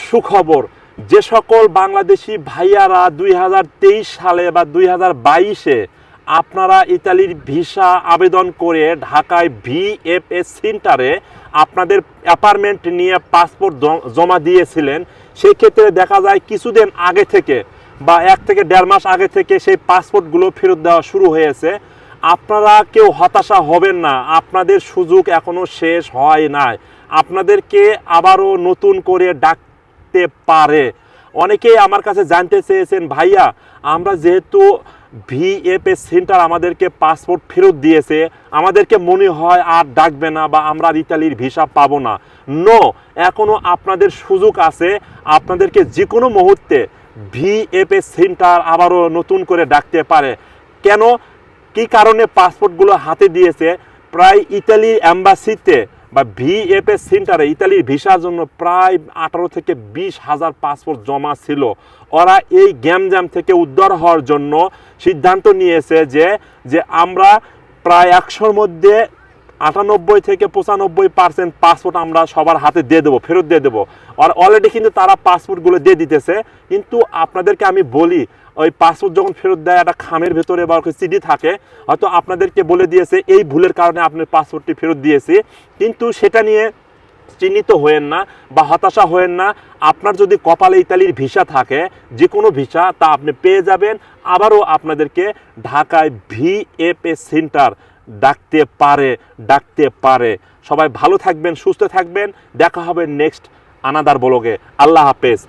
সুখবর, যে সকল বাংলাদেশি ভাইয়ারা 2023 সালে বা 2022-এ আপনারা ইতালির ভিসা আবেদন করে ঢাকায় ভিএফএস সেন্টারে আপনাদের অ্যাপার্টমেন্ট নিয়ে পাসপোর্ট জমা দিয়েছিলেন, সেই ক্ষেত্রে দেখা যায় কিছুদিন আগে থেকে বা 1 থেকে 1.5 মাস আগে থেকে সেই পাসপোর্টগুলো ফেরত দেওয়া শুরু হয়েছে। আপনারা কেউ হতাশা হবেন না, আপনাদের সুযোগ এখনও শেষ হয় নাই, আপনাদেরকে আবারও নতুন করে ডাকতে পারে। অনেকেই আমার কাছে জানতে চেয়েছেন, ভাইয়া আমরা যেহেতু ভিএফএস সেন্টার আমাদেরকে পাসপোর্ট ফেরত দিয়েছে, আমাদেরকে মনে হয় আর ডাকবে না বা আমরা ইতালির ভিসা পাবো না। নো, এখনও আপনাদের সুযোগ আছে, আপনাদেরকে যে কোনো মুহূর্তে ভিএফএস সেন্টার আবারও নতুন করে ডাকতে পারে। কেন, কী কারণে পাসপোর্টগুলো হাতে দিয়েছে? প্রায় ইতালি অ্যাম্বাসিতে বা ভিএফএস সেন্টারে ইতালির ভিসার জন্য প্রায় 18 থেকে 20 হাজার পাসপোর্ট জমা ছিল। ওরা এই গ্যামজাম থেকে উদ্ধার হওয়ার জন্য সিদ্ধান্ত নিয়েছে যে আমরা প্রায় 100-র মধ্যে 98 থেকে 95% পাসপোর্ট আমরা সবার হাতে দিয়ে দেবো, ফেরত দিয়ে দেবো। আর অলরেডি কিন্তু তারা পাসপোর্টগুলো দিয়ে দিতেছে। কিন্তু আপনাদেরকে আমি বলি, ওই পাসপোর্ট যখন ফেরত দেয় একটা খামের ভেতরে বা সিডি থাকে, হয়তো আপনাদেরকে বলে দিয়েছে এই ভুলের কারণে আপনার পাসপোর্টটি ফেরত দিয়েছি, কিন্তু সেটা নিয়ে চিন্তিত হয়েন না বা হতাশা হয়েন না। আপনার যদি কপালে ইতালির ভিসা থাকে, যে কোনো ভিসা, তা আপনি পেয়ে যাবেন। আবারও আপনাদেরকে ঢাকায় ভিএফএস সেন্টার ডাকতে পারে। সবাই ভালো থাকবেন, সুস্থ থাকবেন, দেখা হবে নেক্সট আনাদার ব্লগে। আল্লাহ হাফেজ।